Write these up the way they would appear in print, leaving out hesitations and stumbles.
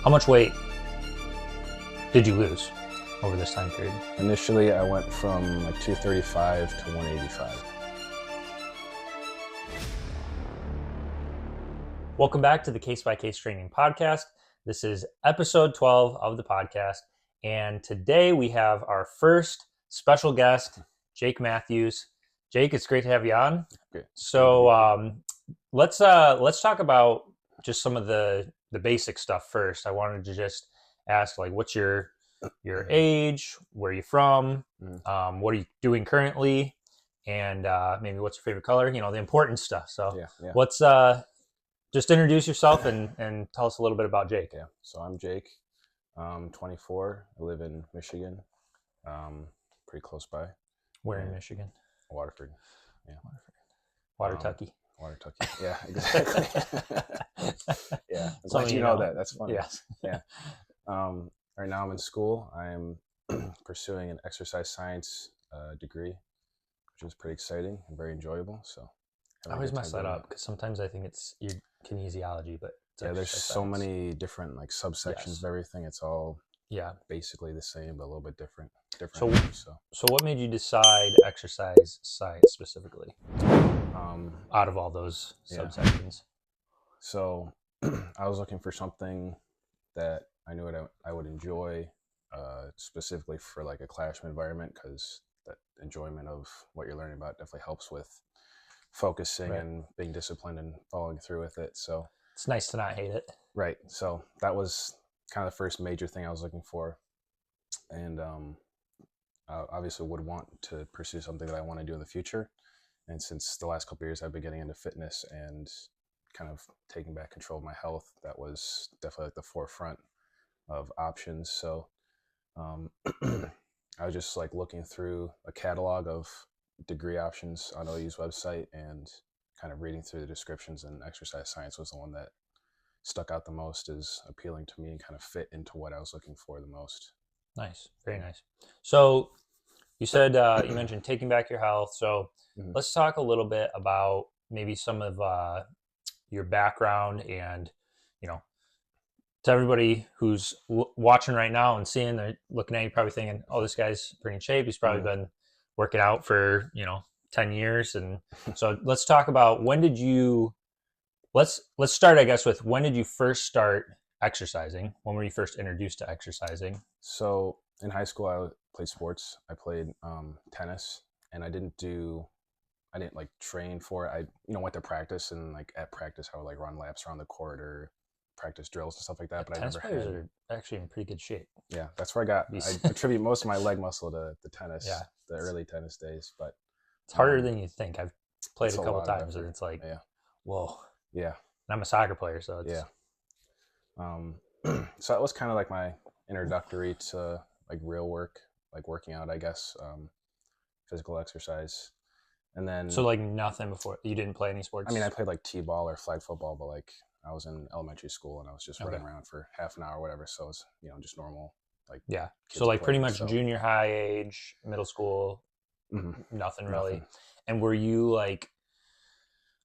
How much weight did you lose over this time period? Initially, I went from like 235 to 185. Welcome back to the Case by Case Training Podcast. This is episode 12 of the podcast. And today we have our first special guest, Jake Matthews. Jake, it's great to have you on. Great. So let's talk about just some of the basic stuff first. I wanted to just ask, like, what's your age, where are you from, what are you doing currently, and maybe what's your favorite color, the important stuff. So Yeah. let's just introduce yourself and tell us a little bit about Jake. Yeah, so I'm Jake. I'm 24. I live in Michigan, pretty close by. Where in Michigan? Waterford. Yeah. Watertucky. Watertucky. Yeah, exactly. Yeah, I'm glad you know that. That's funny. Yes. Yeah. Right now I'm in school. I'm pursuing an exercise science degree, which is pretty exciting and very enjoyable. So I always mess that up because sometimes I think it's your kinesiology, but there's so many different like subsections of everything. It's all basically the same, but a little bit different. So what made you decide exercise science specifically? Out of all those subsections. So I was looking for something that I knew I would enjoy, specifically for like a classroom environment, because that enjoyment of what you're learning about definitely helps with focusing and being disciplined and following through with it. So it's nice to not hate it. Right. So that was kind of the first major thing I was looking for. And I obviously would want to pursue something that I want to do in the future. And since the last couple of years I've been getting into fitness and kind of taking back control of my health, that was definitely like the forefront of options. So I was just like looking through a catalog of degree options on OU's website and kind of reading through the descriptions, and exercise science was the one that stuck out the most as appealing to me and kind of fit into what I was looking for the most. Nice. Very nice. So you said, you mentioned taking back your health. So let's talk a little bit about maybe some of your background and, to everybody who's watching right now and seeing, they're looking at you probably thinking, oh, this guy's pretty in shape. He's probably been working out for, 10 years. And so let's talk about let's start, I guess, with when did you first start exercising? When were you first introduced to exercising? So in high school, I played sports. I played tennis, and I didn't like train for it. I, went to practice, and like at practice, I would like run laps around the court or practice drills and stuff like that. But tennis players are actually in pretty good shape. Yeah, that's where I attribute most of my leg muscle to the tennis, the early tennis days. But it's harder than you think. I've played a couple times, and it's like, whoa. Yeah. And I'm a soccer player, so it's... So that was kind of like my introductory to like real work, like working out, I guess, physical exercise. And then... So like nothing before? You didn't play any sports? I mean, I played like t-ball or flag football, but like I was in elementary school and I was just running around for half an hour or whatever. So it's, just normal. Like so like pretty much junior high age, middle school, nothing really. And were you like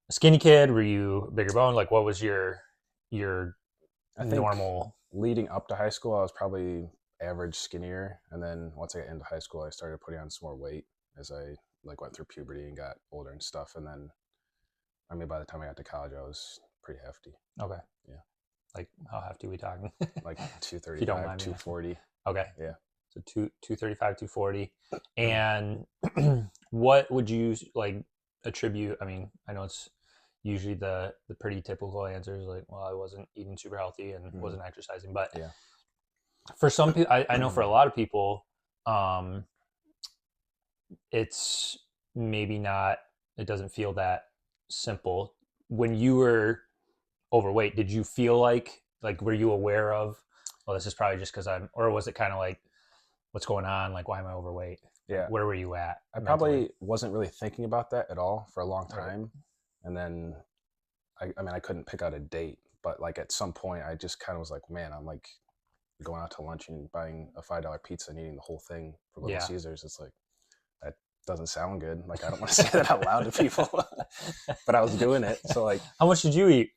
a skinny kid? Were you bigger bone? Like what was your normal? Leading up to high school, I was probably average skinnier. And then once I got into high school, I started putting on some more weight as I like went through puberty and got older and stuff. And then, I mean, by the time I got to college, I was pretty hefty. Okay. Yeah. Like how hefty are we talking? Like 235, 240. Okay. Yeah. So 235, 240. And what would you like attribute? I mean, I know it's usually the pretty typical answer is like, well, I wasn't eating super healthy and wasn't exercising. But for some people, I know for a lot of people, it's maybe not, it doesn't feel that simple. When you were overweight, did you feel like were you aware of, well, this is probably just because or was it kind of like, what's going on? Like, why am I overweight? Yeah. Where were you at? I probably wasn't really thinking about that at all for a long time. Right. And then, I mean, I couldn't pick out a date, but like at some point I just kind of was like, man, I'm like going out to lunch and buying a $5 pizza and eating the whole thing for Little Caesars. It's like, that doesn't sound good. Like, I don't want to say that out loud to people, but I was doing it. So like, how much did you eat?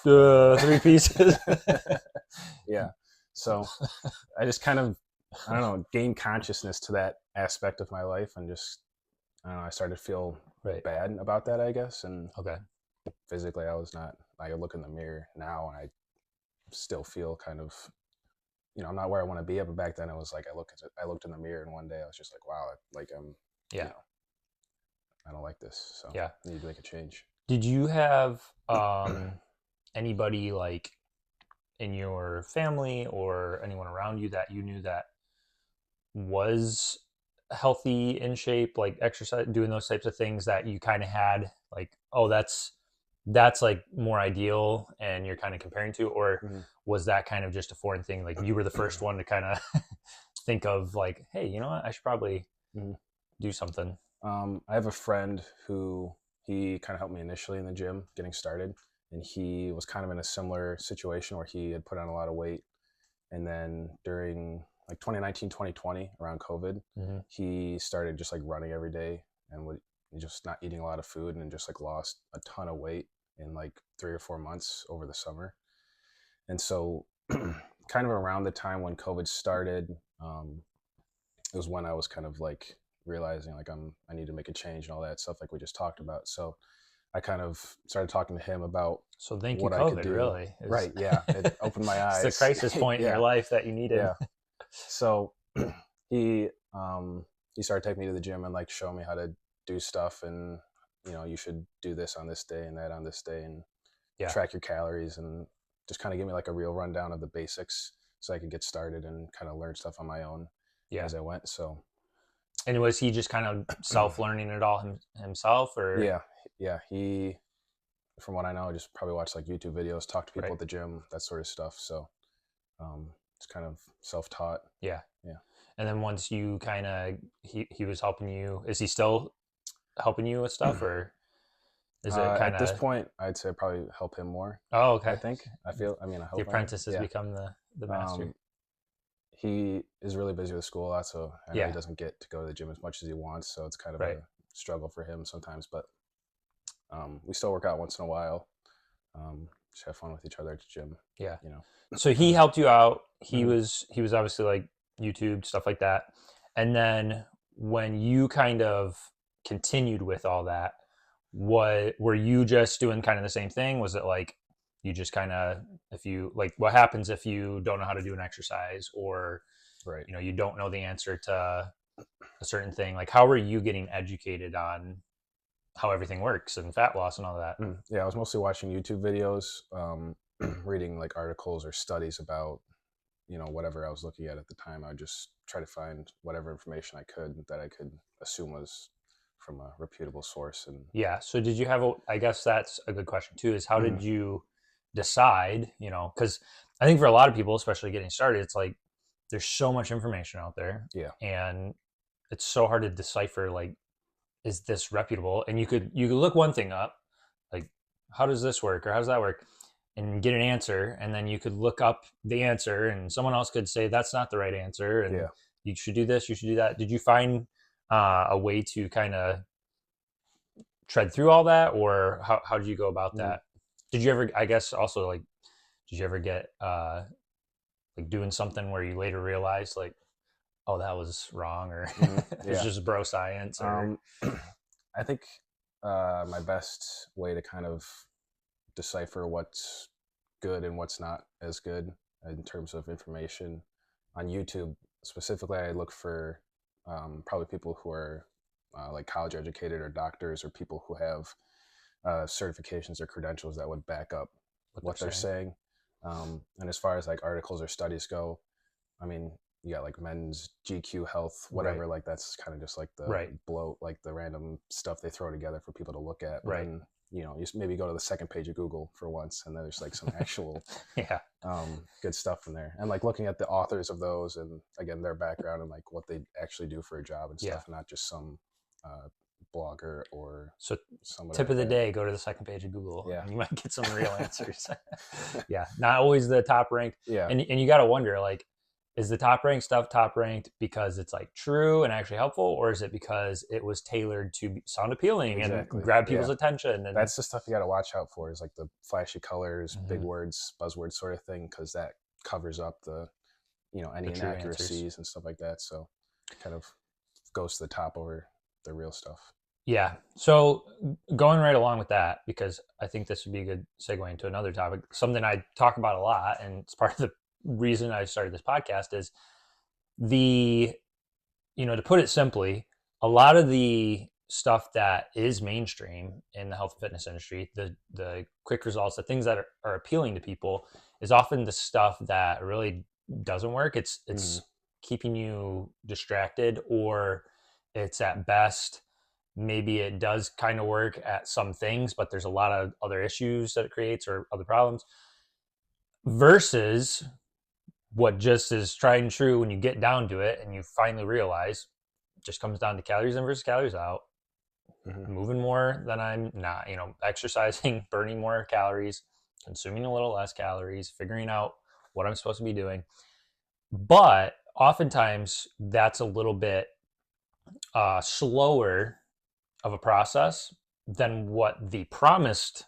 3 pieces. So I just kind of, I don't know, gained consciousness to that aspect of my life, and just, I don't know, I started to feel Right. bad about that, I guess. And Okay. physically, I was not, I look in the mirror now and I still feel kind of, I'm not where I want to be. But back then, it was like I looked in the mirror, and one day I was just like, wow, like I'm, you Yeah. know, I don't like this, so Yeah. I need to make a change. Did you have anybody like in your family or anyone around you that you knew that was healthy, in shape, like exercise, doing those types of things that you kind of had like, oh, that's like more ideal and you're kind of comparing to, or Mm-hmm. was that kind of just a foreign thing? Like you were the first one to kind of think of like, hey, you know what? I should probably Mm-hmm. do something. I have a friend who, he kind of helped me initially in the gym getting started, and he was kind of in a similar situation where he had put on a lot of weight, and then during like 2019, 2020, around COVID, Mm-hmm. he started just like running every day and would just not eating a lot of food, and just like lost a ton of weight in like 3 or 4 months over the summer. And so kind of around the time when COVID started, it was when I was kind of like realizing like I need to make a change and all that stuff like we just talked about. So I kind of started talking to him about So thank you, what I could COVID. do. Really, is Right? Yeah, it opened my it's the eyes. crisis point in your Yeah, life that you needed. yeah. So he um, he started taking me to the gym and like showing me how to do stuff, and you should do this on this day and that on this day, and Yeah, track your calories, and just kind of give me like a real rundown of the basics so I could get started and kind of learn stuff on my own yeah. as I went. So And was he just kind of self-learning it all himself, or yeah, yeah, he, from what I know, just probably watched like YouTube videos, talk to people right? at the gym, that sort of stuff. So it's kind of self-taught. Yeah. Yeah. And then once you kind of he was helping you, is he still helping you with stuff, or is it kind At this of point, I'd say probably help him more. oh, I okay. think. I mean, I The hope I am. apprentice has Yeah. become the master. Um, he is really busy with school a lot, so I know he Yeah, doesn't get to go to the gym as much as he wants. So it's kind of right. a struggle for him sometimes. But we still work out once in a while. Just have fun with each other at the gym. Yeah. You know. So he helped you out. He Mhm. was obviously like YouTube stuff like that. And then when you kind of continued with all that, what were you just doing kind of the same thing? Was it like you just kind of, if you like, what happens if you don't know how to do an exercise, or Right. you don't know the answer to a certain thing? Like how were you getting educated on how everything works and fat loss and all that? Yeah, I was mostly watching YouTube videos, reading like articles or studies about whatever I was looking at the time. I would just try to find whatever information I could that I could assume was from a reputable source. And Yeah. So did you have a, I guess that's a good question too, is how did Mhm. you decide, because I think for a lot of people, especially getting started, it's like there's so much information out there Yeah, and it's so hard to decipher, like, is this reputable? And you could look one thing up, like, how does this work or how does that work? And get an answer. And then you could look up the answer and someone else could say that's not the right answer. And yeah. you should do this, you should do that. Did you find a way to kind of tread through all that, or how did you go about Mm, that? Did you ever, I guess also, like, did you ever get like doing something where you later realized like, oh, that was wrong, or it's yeah. just bro science, or Um, I think my best way to kind of decipher what's good and what's not as good in terms of information on YouTube specifically, I look for probably people who are like college educated or doctors or people who have certifications or credentials that would back up what they're what they're saying. saying. And as far as like articles or studies go, I mean, you got like men's GQ health, Right. whatever. Like that's kind of just like the Right. bloat, like the random stuff they throw together for people to look at. But Right. then you maybe go to the second page of Google for once, and there's like some actual Yeah. good stuff in there. And like looking at the authors of those, and again their background and like what they actually do for a job and Yeah. stuff, and not just some uh, blogger or So somebody tip like of the that. day, go to the second page of Google Yeah, and you might get some real answers. Yeah. Not always the top ranked. yeah, And you got to wonder, like, is the top ranked stuff top ranked because it's like true and actually helpful, or is it because it was tailored to sound appealing and exactly. grab people's Yeah, attention? And that's the stuff you got to watch out for, is like the flashy colors, big Mhm. words, buzzwords sort of thing, because that covers up the any the true answers. inaccuracies and stuff like that. So kind of goes to the top over the real stuff. Yeah. So going right along with that, because I think this would be a good segue into another topic, something I talk about a lot, and it's part of the reason I started this podcast is the, to put it simply, a lot of the stuff that is mainstream in the health and fitness industry, the quick results, the things that are appealing to people, is often the stuff that really doesn't work. Mm-hmm. It's keeping you distracted, or it's at best maybe it does kind of work at some things, but there's a lot of other issues that it creates or other problems. Versus what just is tried and true when you get down to it and you finally realize it just comes down to calories in versus calories out, Mm-hmm. moving more than I'm not, exercising, burning more calories, consuming a little less calories, figuring out what I'm supposed to be doing. But oftentimes that's a little bit slower of a process than what the promised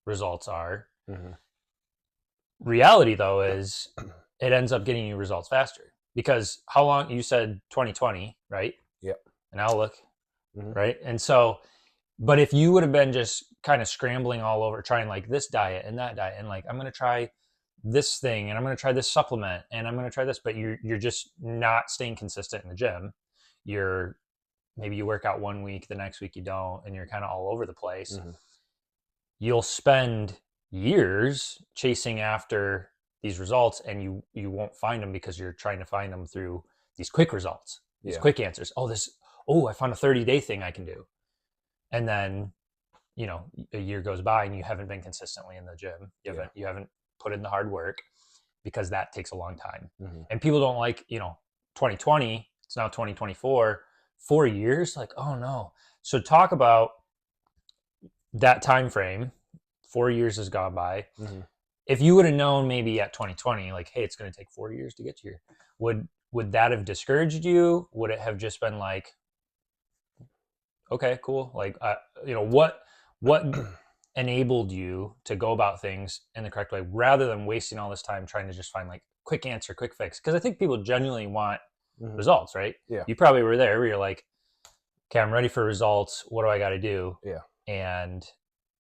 results are. Mm-hmm. Reality, though, is it ends up getting you results faster because how long you said 2020, right? Yep. An outlook, Mm-hmm. right? And so, but if you would have been just kind of scrambling all over, trying like this diet and that diet, and like I'm going to try this thing, and I'm going to try this supplement, and I'm going to try this, but you're just not staying consistent in the gym. You're maybe you work out 1 week, the next week you don't, and you're kind of all over the place. Mm-hmm. You'll spend years chasing after these results, and you won't find them because you're trying to find them through these quick results, these quick answers. I found a 30-day thing I can do. And then, a year goes by and you haven't been consistently in the gym. You haven't put in the hard work because that takes a long time. Mm-hmm. And people don't like, 2020, it's now 2024, 4 years, like, oh no. So talk about that time frame. 4 years has gone by. Mm-hmm. If you would have known maybe at 2020, like, hey, it's going to take 4 years to get here, would that have discouraged you? Would it have just been like, okay, cool, like, what enabled you to go about things in the correct way rather than wasting all this time trying to just find like quick answer, quick fix? Because I think people genuinely want Mm-hmm. results, right? Yeah. You probably were there where you're like, okay, I'm ready for results. What do I got to do? Yeah. And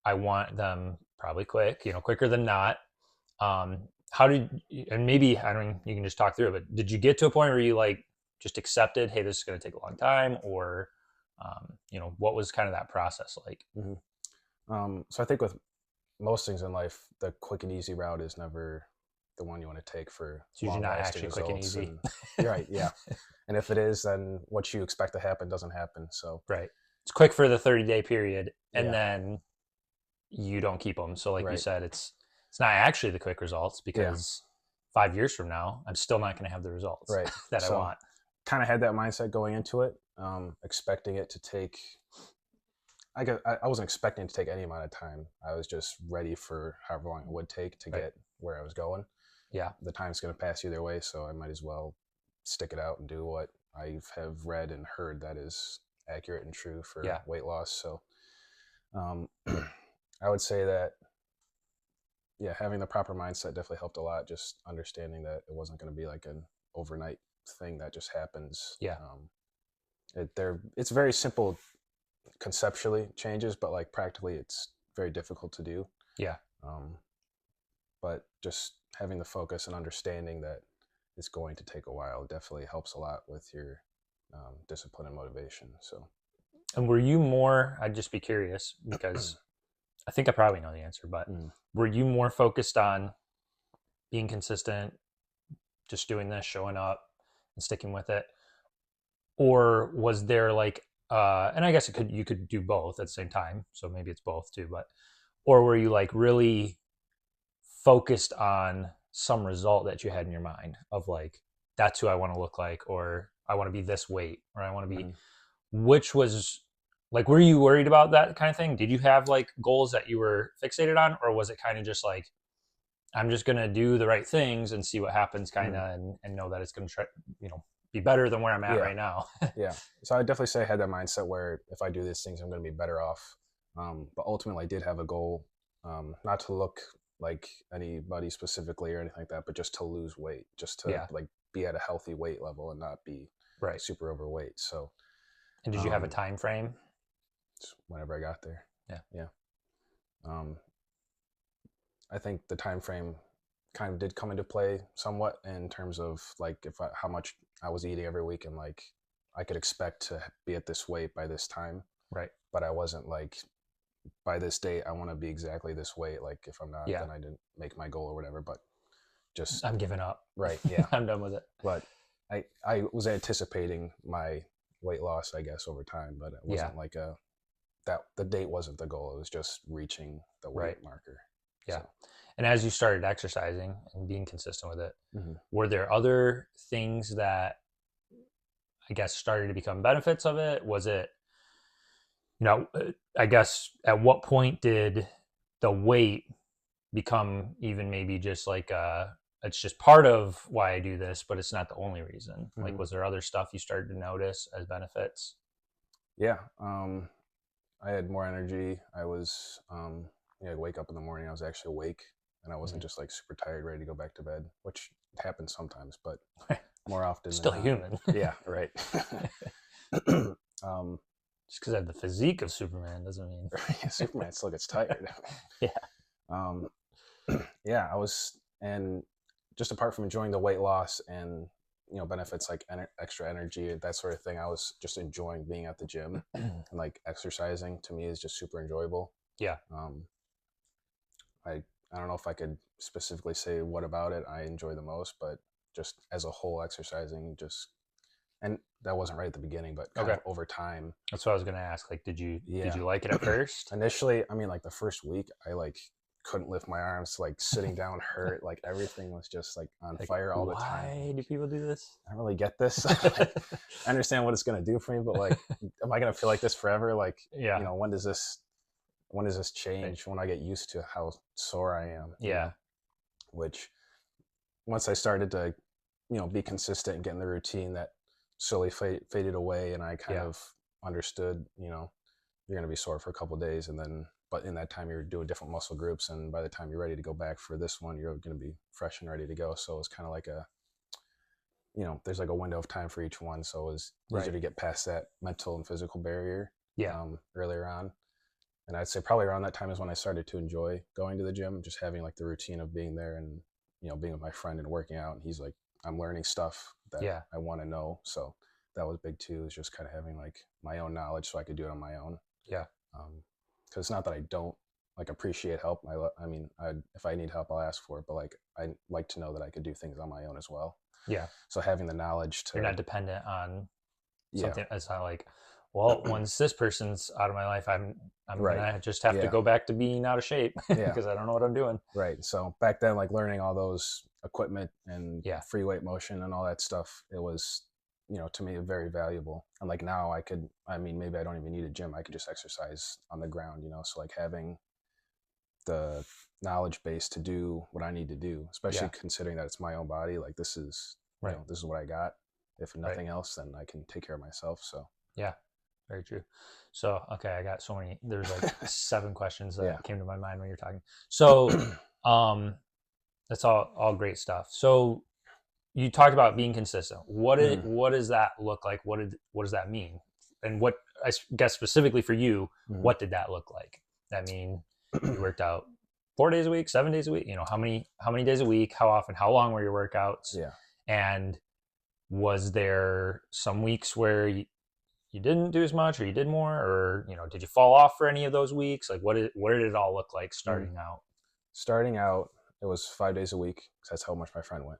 I want them probably quick, quicker than not. How did, and maybe, I don't know, you can just talk through it, but did you get to a point where you like just accepted, hey, this is going to take a long time, or, what was kind of that process like? Mm-hmm. So I think with most things in life, the quick and easy route is never the one you want to take for It's usually not long-lasting actually quick and results. easy. You're right, yeah. And if it is, then what you expect to happen doesn't happen. So Right. It's quick for the 30-day period, and yeah. then you don't keep them. So like you Right. said, it's not actually the quick results because 5 years from now, I'm still not going to have the results Right. that I want. Kind of had that mindset going into it, expecting it to take, I wasn't expecting it to take any amount of time. I was just ready for however long it would take to get where I was going. Yeah. The time's going to pass either way, so I might as well stick it out and do what I have read and heard that is accurate and true for weight loss. So I would say that, having the proper mindset definitely helped a lot. Just understanding that it wasn't going to be like an overnight thing that just happens. Yeah. It's very simple conceptually changes, but like practically it's very difficult to do. Yeah. But just having the focus and understanding that it's going to take a while definitely helps a lot with your discipline and motivation. So, and were you more, I'd just be curious because I think I probably know the answer, but were you more focused on being consistent, just doing this, showing up and sticking with it? Or was there like, and I guess you could do both at the same time. So maybe it's both too, or were you like really focused on some result that you had in your mind of like, that's who I want to look like, or I want to be this weight, or I want to be, which was like, were you worried about that kind of thing? Did you have like goals that you were fixated on, or was it kind of just like, I'm just going to do the right things and see what happens kind of, and know that it's going to try, be better than where I'm at right now. Yeah. So I definitely say I had that mindset where if I do these things, I'm going to be better off. But ultimately I did have a goal, not to look like anybody specifically or anything like that, but just to lose weight, just to like be at a healthy weight level and not be Right. super overweight. So, And did you have a time frame? whenever I got there. Yeah. Yeah. Um, I think the time frame kind of did come into play somewhat in terms of like how much I was eating every week, and like I could expect to be at this weight by this time. Right. But I wasn't like, by this date I want to be exactly this weight. Like if I'm not, Yeah. then I didn't make my goal or whatever. But just I'm giving up. right, yeah. I'm done with it. But I was anticipating my weight loss, I guess, over time, but it wasn't like that the date wasn't the goal. It was just reaching the weight Right. marker. Yeah. So, And as you started exercising and being consistent with it, mm-hmm. were there other things that I guess started to become benefits of it? Was it, I guess at what point did the weight become even maybe just like it's just part of why I do this, but it's not the only reason. Mm-hmm. Like, was there other stuff you started to notice as benefits? Yeah. I had more energy. I was, I'd wake up in the morning, I was actually awake, and I wasn't just like super tired, ready to go back to bed, which happens sometimes, but more often Still than not. human. Yeah, right. Just because I have the physique of Superman doesn't mean Superman still gets tired. Yeah. Yeah, I was, and just apart from enjoying the weight loss and benefits like extra energy, that sort of thing, I was just enjoying being at the gym and like exercising. To me is just super enjoyable. Yeah. I don't know if I could specifically say what about it I enjoy the most, but just as a whole, exercising just, and that wasn't right at the beginning, but kind of over time. That's what I was gonna ask. Like, did you like it at first? Initially, I mean, like the first week, I like couldn't lift my arms. Like sitting down hurt. Like everything was just like on fire all the time. Why do people do this? I don't really get this. Like, I understand what it's gonna do for me, but like, am I gonna feel like this forever? Like, when does this change? When I get used to how sore I am? Yeah. Which once I started to, be consistent and get in the routine, that slowly faded away, and I kind of understood, you're going to be sore for a couple of days, and then, but in that time you're doing different muscle groups, and by the time you're ready to go back for this one, you're going to be fresh and ready to go. So it's kind of like there's like a window of time for each one. So it was easier to get past that mental and physical barrier earlier on. And I'd say probably around that time is when I started to enjoy going to the gym, just having like the routine of being there and, being with my friend and working out. And he's like, I'm learning stuff that I want to know. So that was big too, is just kind of having like my own knowledge so I could do it on my own. Yeah. Because it's not that I don't like appreciate help. I mean, if I need help, I'll ask for it. But like, I like to know that I could do things on my own as well. Yeah. So having the knowledge to, you're not dependent on something. It's not like, well, once this person's out of my life, I'm gonna just have to go back to being out of shape because I don't know what I'm doing. Right. So back then, like learning all those equipment and free weight motion and all that stuff, it was, to me, very valuable. And like now maybe I don't even need a gym. I could just exercise on the ground, so like having the knowledge base to do what I need to do, especially considering that it's my own body. Like this is, this is what I got. If nothing else, then I can take care of myself. So yeah. Very true. So, okay, I got so many. There's like 7 questions that came to my mind when you're talking. So, that's all great stuff. So, you talked about being consistent. What does that look like? What does that mean? And what, I guess specifically for you, what did that look like? I mean, you worked out 4 days a week, 7 days a week. How many days a week? How often? How long were your workouts? Yeah. And was there some weeks where you didn't do as much, or you did more, or did you fall off for any of those weeks? Like what did it all look like starting out? Starting out, it was 5 days a week, because that's how much my friend went.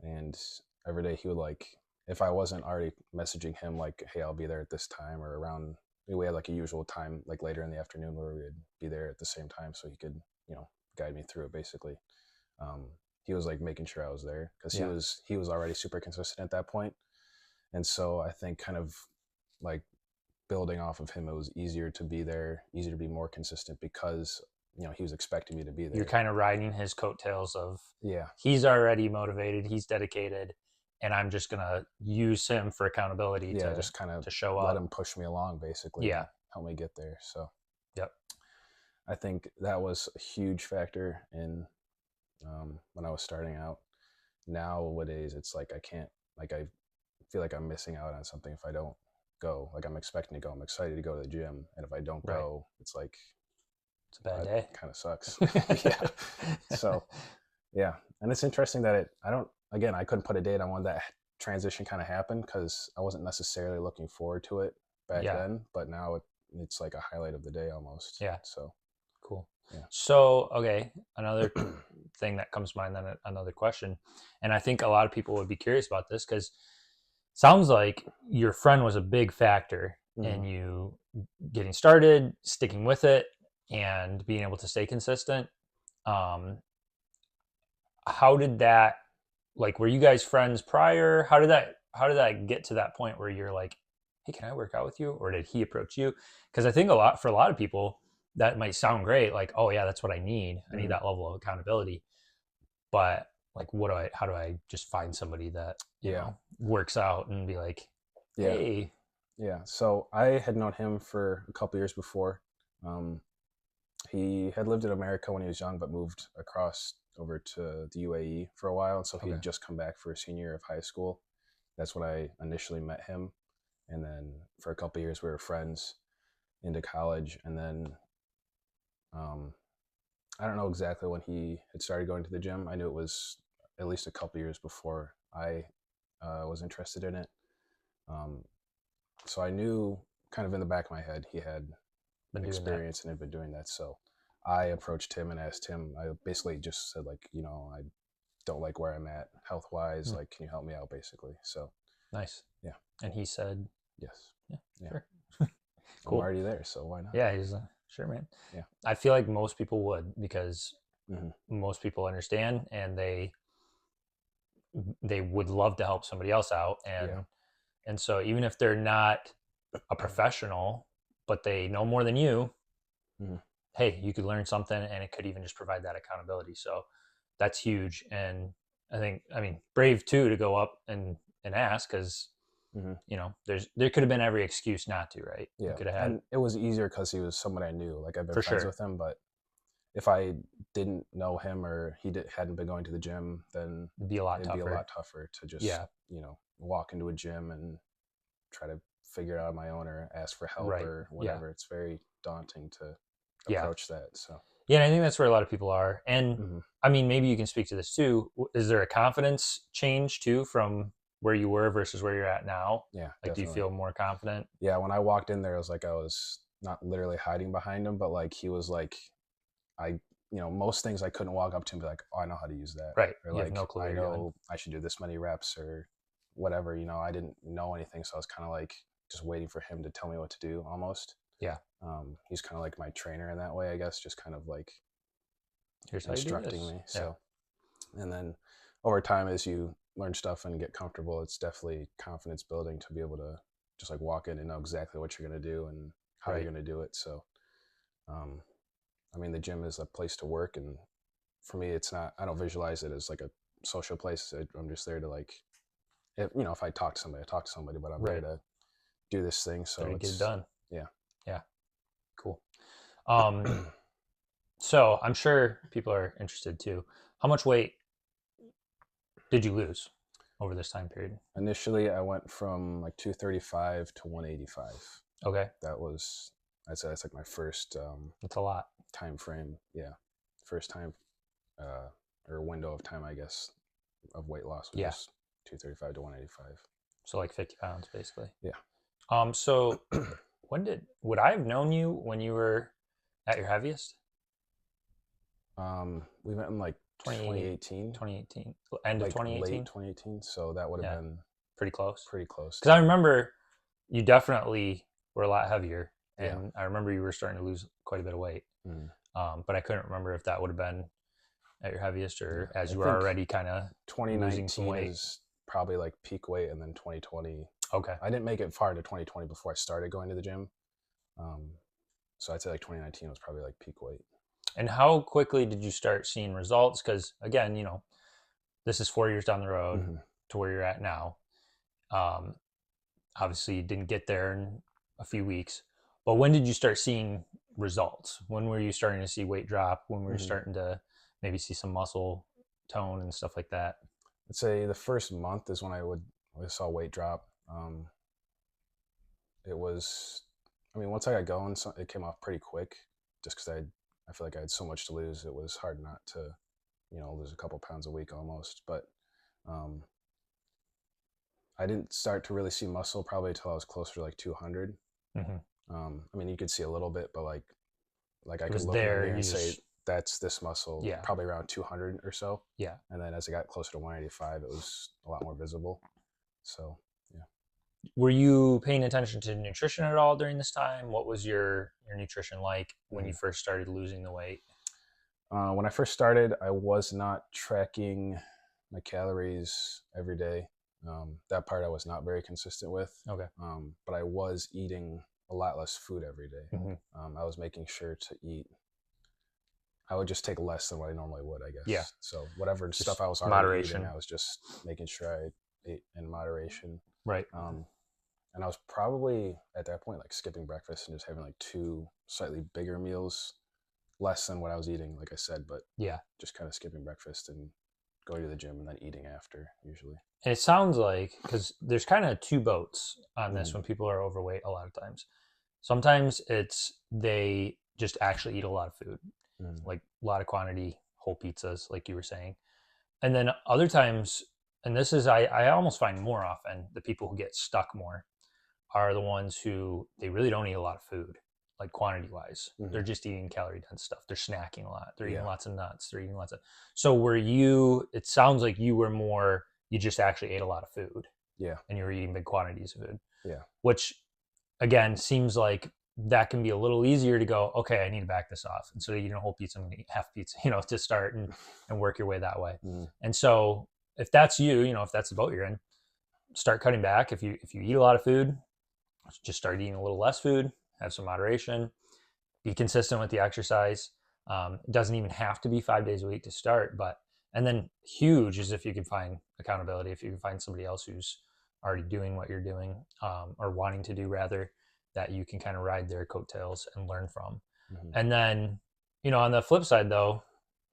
And every day he would, like, if I wasn't already messaging him like, hey, I'll be there at this time, or around, we had like a usual time like later in the afternoon where we would be there at the same time, so he could guide me through it basically. He was like making sure I was there, because he was already super consistent at that point. And so I think kind of like building off of him, it was easier to be there, easier to be more consistent, because he was expecting me to be there. You're kind of riding his coattails of, yeah, he's already motivated, he's dedicated, and I'm just gonna use him for accountability to just kind of to show up, let him push me along basically, help me get there. So I think that was a huge factor in when I was starting out. nowadays it's like I can't, like I feel like I'm missing out on something if I don't go. Like I'm expecting to go, I'm excited to go to the gym, and if I don't Right. go, it's like It's a bad that day. kind of sucks. Yeah. So yeah, and it's interesting that I couldn't put a date on when that transition kind of happened because I wasn't necessarily looking forward to it back Yeah. then, but now it's like a highlight of the day almost. Yeah. So Cool. yeah. So, okay, another thing that comes to mind, then another question, and I think a lot of people would be curious about this because sounds like your friend was a big factor in Mhm. you getting started, sticking with it, and being able to stay consistent. Um, how did that, like, were you guys friends prior? How did that get to that point where you're like, hey, can I work out with you? Or did he approach you? Because I think for a lot of people, that might sound great. Like, oh yeah, that's what I need. I need Mhm. that level of accountability. But like, how do I just find somebody that, Yeah. works out and be like, Yeah. hey, Yeah. So I had known him for a couple years before. Um, he had lived in America when he was young, but moved across over to the UAE for a while, and so he okay, had just come back for a senior year of high school. That's when I initially met him, and then for a couple years we were friends into college, and then um, I don't know exactly when he had started going to the gym. I knew it was at least a couple years before I was interested in it. Um, so I knew kind of in the back of my head he had been doing that. experience and had been doing that. So I approached him and asked him. I basically just said like, I don't like where I'm at health wise. Hmm, Like, can you help me out? Basically. So nice. yeah, And he said, yes, yeah, yeah. sure. I'm Cool. already there, so why not? Yeah, he's sure, man. Yeah. I feel like most people would because Hmm. most people understand and they would love to help somebody else out, Yeah. and so even if they're not a professional but they know more than you, Hmm. hey, you could learn something and it could even just provide that accountability. So that's huge. And I mean brave too to go up and ask, because Hmm. there could have been every excuse not to, right? You Yeah, could have had, and it was easier because he was someone I knew. Like I've been for friends sure. with him, but if I didn't know him or hadn't been going to the gym, then It'd be a lot it'd be a tougher. lot tougher to just Yeah. walk into a gym and try to figure it out on my own or ask for help Right. or Yeah. whatever. It's very daunting to Yeah. approach that. So Yeah, and I think that's where a lot of people are. And hmm I mean, maybe you can speak to this too. Is there a confidence change too from where you were versus where you're at now? yeah, Like, do you definitely. feel more confident? Yeah, when I walked in there, it was like I was not literally hiding behind him, but like he was like I most things I couldn't walk up to and be like, oh, I know how to use that, Right. or You have like no clue what I you're doing. know I should do this many reps or whatever. I didn't know anything, so I was kind of like just waiting for him to tell me what to do almost. Yeah. He's kind of like my trainer in that way, I guess, just kind of like Here's how you do instructing this. me. Yeah. So, and then over time, as you learn stuff and get comfortable, it's definitely confidence building to be able to just like walk in and know exactly what you're going to do and how you're Right. going to do it. So, um, I mean, the gym is a place to work, and for me, it's not. I don't visualize it as like a social place. I'm just there to like, if I talk to somebody, I talk to somebody, but I'm there Right. to do this thing. There So to get it it's done. yeah. Yeah. Cool. Um, so I'm sure people are interested too. How much weight did you lose over this time period? Initially, I went from like 235 to 185. Okay. That was, I'd say that's like my first That's a lot. time frame. Yeah, first time uh, or window of time, I guess, of weight loss was Yeah. just 235 to 185. So like 50 pounds basically. Yeah. So would I have known you when you were at your heaviest? We met in like 20, 2018, 2018, end of like late 2018. 2018. So that would have Yeah. been Pretty close. pretty close Because I to. remember you definitely were a lot heavier, Yeah. and I remember you were starting to lose quite a bit of weight. Mm. But I couldn't remember if that would have been at your heaviest Yeah. or as I you were think already kind of losing some 2019 weight. is probably like peak weight, and then 2020. Okay. I didn't make it far into 2020 before I started going to the gym. Um, so I'd say like 2019 was probably like peak weight. And how quickly did you start seeing results? Because again, this is 4 years down the road Mm-hmm. to where you're at now. Um, Obviously, you didn't get there in a few weeks, but when did you start seeing results? When were you starting to see weight drop? When were you Mm-hmm. starting to maybe see some muscle tone and stuff like that? I'd say the first month is when I saw weight drop. It was, I mean, once I got going, it came off pretty quick, just because I feel like I had so much to lose. It was hard not to, lose a couple pounds a week almost. But um, I didn't start to really see muscle probably until I was closer to like 200. Mm-hmm. I mean, you could see a little bit, but like I It could was look in the there. mirror You and say just, that's this muscle, yeah, probably around 200 or so. yeah. And then as I got closer to 185, it was a lot more visible. So yeah. Were you paying attention to nutrition at all during this time? What was your nutrition like when you Mhm. first started losing the weight? When I first started, I was not tracking my calories every day. That part I was not very consistent with. Okay. But I was eating a lot less food every day. Mm-hmm. I was making sure to eat. I would just take less than what I normally would, I Yeah. guess. So whatever Just stuff I was already eating, moderation. I was just making sure I ate in moderation. Right. And I was probably at that point like skipping breakfast and just having like two slightly bigger meals, less than what I was eating, like I said, but Yeah. just kind of skipping breakfast and going to the gym and then eating after usually. And it sounds like, because there's kind of two boats on this Mm-hmm. when people are overweight a lot of times. Sometimes it's they just actually eat a lot of food, Mm-hmm. like a lot of quantity, whole pizzas, like you were saying. And then other times, and this is, I almost find more often, the people who get stuck more are the ones who they really don't eat a lot of food, like quantity wise. Mm-hmm. They're just eating calorie dense stuff. They're snacking a lot. They're eating Yeah. lots of nuts. They're eating lots of. So were you? It sounds like you were more. You just actually ate a lot of food, Yeah. and you were eating big quantities of food. Yeah. Which, again, seems like that can be a little easier to go. Okay, I need to back this off, and so you eating a whole pizza, I'm gonna eat half pizza, to start and work your way that way. Mm-hmm. And so if that's you, if that's the boat you're in, start cutting back. If you eat a lot of food, just start eating a little less food, have some moderation, be consistent with the exercise. It doesn't even have to be 5 days a week to start, and then huge is if you can find accountability, if you can find somebody else who's already doing what you're doing, or wanting to do rather, that you can kind of ride their coattails and learn from. Mm-hmm. And then, on the flip side though,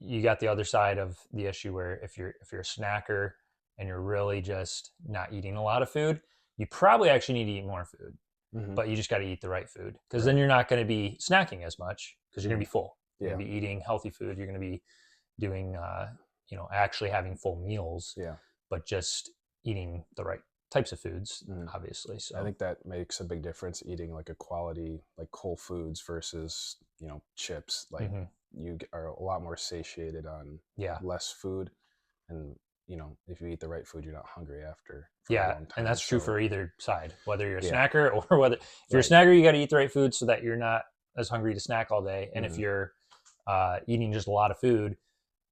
you got the other side of the issue where if you're a snacker and you're really just not eating a lot of food, you probably actually need to eat more food. Mm-hmm. But you just got to eat the right food, because Right. then you're not going to be snacking as much, because you're going to be full. You're Yeah. going to be eating healthy food. You're going to be doing, actually having full meals, Yeah. but just eating the right types of foods, Mm-hmm. obviously. So I think that makes a big difference eating like a quality, like whole foods versus, chips. Like mm-hmm. you are a lot more satiated on Yeah. less food. And, if you eat the right food, you're not hungry after for a Yeah, long time. and that's true for either side, whether you're a Yeah. snacker or whether if you're Right. a snacker, you got to eat the right food so that you're not as hungry to snack all day. And if Mhm. you're eating just a lot of food,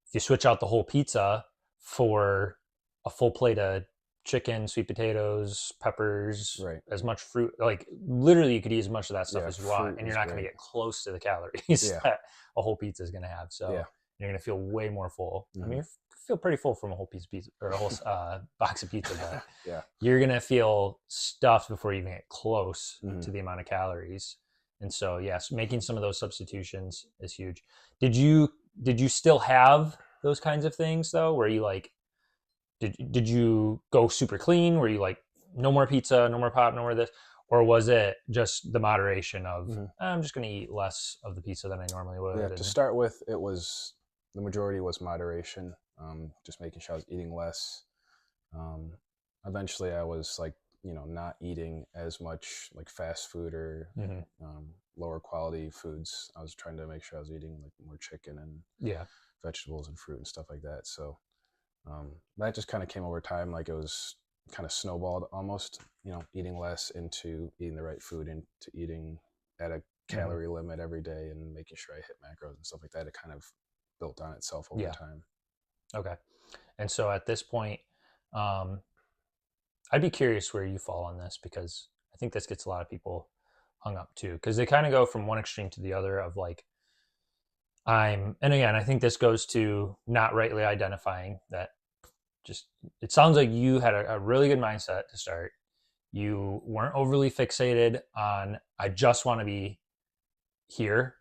if you switch out the whole pizza for a full plate of chicken, sweet potatoes, peppers, Right. as much fruit, like literally you could eat as much of that stuff Yeah, as you want, fruit and you're is not going to great. get close to the calories Yeah. that a whole pizza is going to have. So Yeah. you're going to feel way more full. I mean, Mhm. you feel pretty full from a whole piece of pizza or a whole box of pizza, but Yeah. you're going to feel stuffed before you even get close Mhm. to the amount of calories. And so, yes, making some of those substitutions is huge. Did you still have those kinds of things though, where you like did you go super clean? Were you like no more pizza, no more pop, no more this, or was it just the moderation of Mhm. I'm just going to eat less of the pizza than I normally would? Yeah. To start with, it was the majority was moderation. Just making sure I was eating less. Um, Eventually, I was like, not eating as much like fast food or Mhm. lower quality foods. I was trying to make sure I was eating like more chicken and Yeah. vegetables and fruit and stuff like that. So that just kind of came over time. Like it was kind of snowballed almost, eating less into eating the right food, into eating at a calorie limit every day and making sure I hit macros and stuff like that. It kind of built on itself over Yeah. time. Okay. And so at this point, I'd be curious where you fall on this, because I think this gets a lot of people hung up too, because they kind of go from one extreme to the other of like, and again, I think this goes to not rightly identifying that. Just, it sounds like you had a really good mindset to start. You weren't overly fixated on, I just want to be here.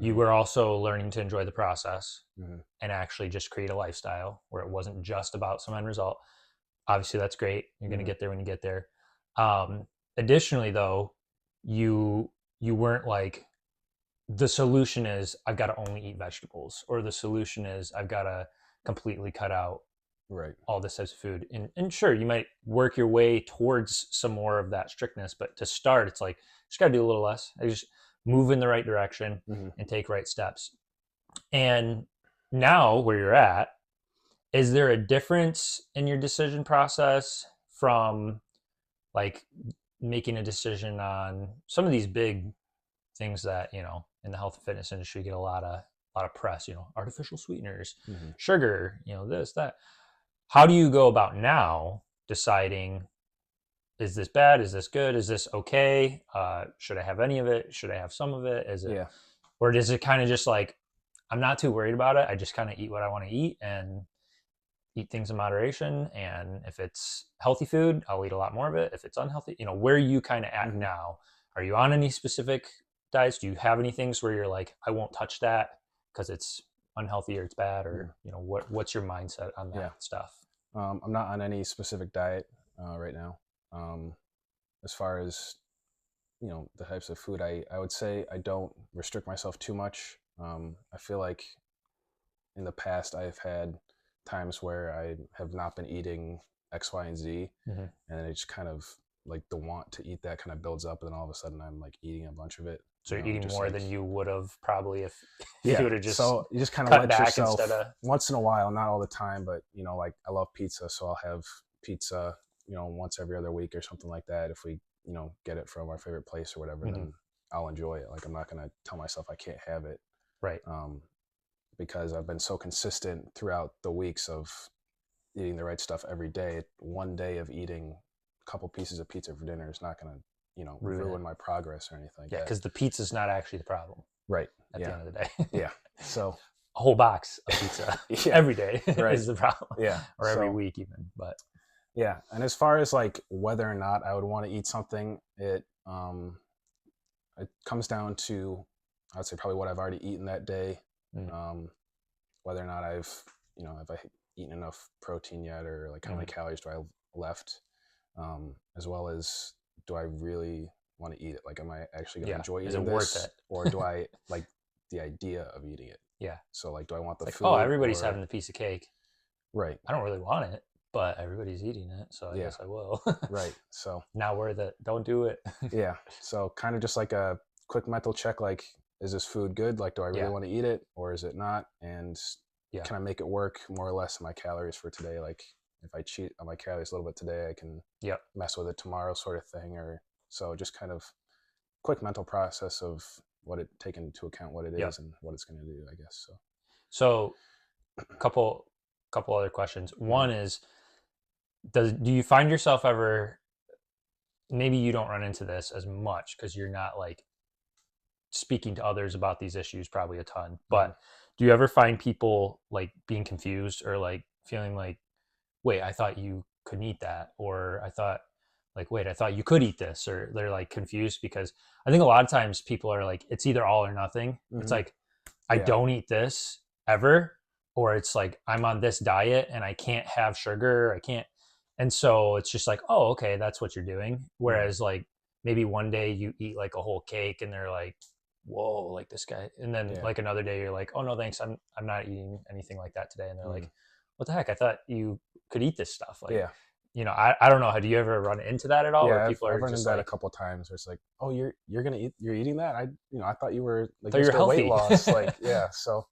You were also learning to enjoy the process Mm-hmm. and actually just create a lifestyle where it wasn't just about some end result. Obviously, that's great. You're going to get there when you get there. Um, Additionally, though, you weren't like, the solution is I've got to only eat vegetables, or the solution is I've got to completely cut out Right. all this types of food. And sure, you might work your way towards some more of that strictness, but to start, it's like just got to do a little less. I just move in the right direction Mm-hmm. and take right steps. And now where you're at, is there a difference in your decision process from like making a decision on some of these big things that, in the health and fitness industry get a lot of press, artificial sweeteners, Mm-hmm. sugar, this, that. How do you go about now deciding, is this bad? Is this good? Is this okay? Should I have any of it? Should I have some of it? Is it, Yeah. or is it kind of just like, I'm not too worried about it. I just kind of eat what I want to eat and eat things in moderation. And if it's healthy food, I'll eat a lot more of it. If it's unhealthy, where are you kind of at Mm-hmm. now? Are you on any specific diets? Do you have any things where you're like, I won't touch that because it's unhealthy or it's bad, or what's your mindset on Yeah. that stuff? I'm not on any specific diet right now. As far as the types of food, I would say I don't restrict myself too much. I feel like in the past I've had times where I have not been eating X, Y, and Z, Mm-hmm. and it just kind of like the want to eat that kind of builds up, and then all of a sudden I'm like eating a bunch of it. So you're eating just more like, than you would have probably if you yeah. would have just So you just kind of cut let back yourself instead of. once in a while, not all the time, but like I love pizza, so I'll have pizza, once every other week or something like that. If we, get it from our favorite place or whatever, Mm-hmm. then I'll enjoy it. Like I'm not gonna tell myself I can't have it, Right. because I've been so consistent throughout the weeks of eating the right stuff every day. One day of eating a couple pieces of pizza for dinner is not gonna, ruin my progress or anything like Yeah, that. because the pizza's not actually the problem. Right. At the end of the day. Yeah. So a whole box of pizza every day is the problem. Yeah. Or every week even. But yeah. And as far as like whether or not I would want to eat something, it comes down to, I'd say probably what I've already eaten that day. Whether or not I've, have I eaten enough protein yet, or like how many calories do I have left, as well as do I really want to eat it? Like, am I actually going to enjoy eating this? Worth it? Or do I like the idea of eating it? Yeah. So like, do I want the food? Oh, everybody's having the piece of cake. Right. I don't really want it, but everybody's eating it, so I guess I will. Right. So not worth it. Don't do it. Yeah. So kind of just like a quick mental check, like, is this food good? Like, do I really want to eat it, or is it not? And can I make it work more or less in my calories for today? Like, if I cheat on my calories a little bit today, I can mess with it tomorrow, sort of thing. Or so just kind of quick mental process of taking into account what it is and what it's going to do, I guess. So couple other questions. One is, do you find yourself ever, maybe you don't run into this as much because you're not like speaking to others about these issues probably a ton, but do you ever find people like being confused or like feeling like, wait, I thought you couldn't eat that, or I thought, like, wait, I thought you could eat this, or they're like confused? Because I think a lot of times people are like, it's either all or nothing. It's like, I don't eat this ever, or it's like, I'm on this diet and I can't have sugar, I can't. And so it's just like, oh, okay, that's what you're doing. Whereas like maybe one day you eat like a whole cake and they're like, whoa, like this guy. And then like another day you're like, oh no, thanks, I'm not eating anything like that today. And they're like, what the heck? I thought you could eat this stuff. Like, I don't know. Do you ever run into that at all? Yeah, where people I've run into that like, a couple of times where it's like, oh, you're eating that? I thought you were like you're healthy. weight loss. Like, so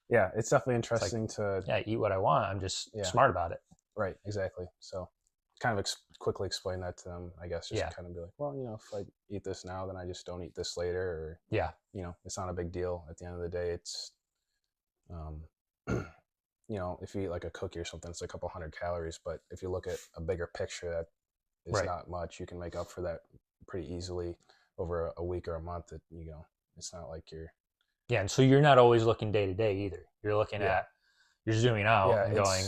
yeah, it's definitely interesting to eat what I want. I'm just smart about it. Right, exactly. So kind of quickly explain that to them, I guess, just kind of be like, well, if I eat this now, then I just don't eat this later, or it's not a big deal. At the end of the day, it's if you eat like a cookie or something, it's a couple hundred calories, but if you look at a bigger picture, that is not much. You can make up for that pretty easily over a week or a month. It's not like you're and so you're not always looking day to day either. You're looking at, you're zooming out and going,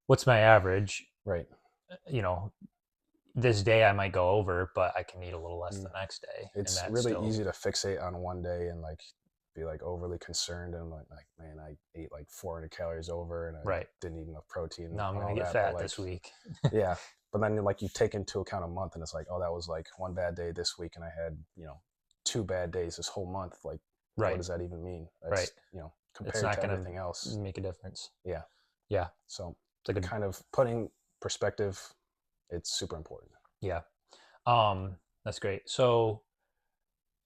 what's my average? Right. This day I might go over, but I can eat a little less the next day. It's and that's really easy to fixate on one day and like be like overly concerned and like man, I ate like 400 calories over and I Right. didn't eat enough protein No, I'm and going all to get that. fat But like, this week. yeah. But then like you take into account a month and it's like, oh, that was like one bad day this week and I had, 2 bad days this whole month. Like, what Right. does that even mean? Right. That's, It's compared not to going everything to else. make a difference. Yeah. Yeah. So It's like a, kind of putting perspective, it's super important. yeah. That's great. So,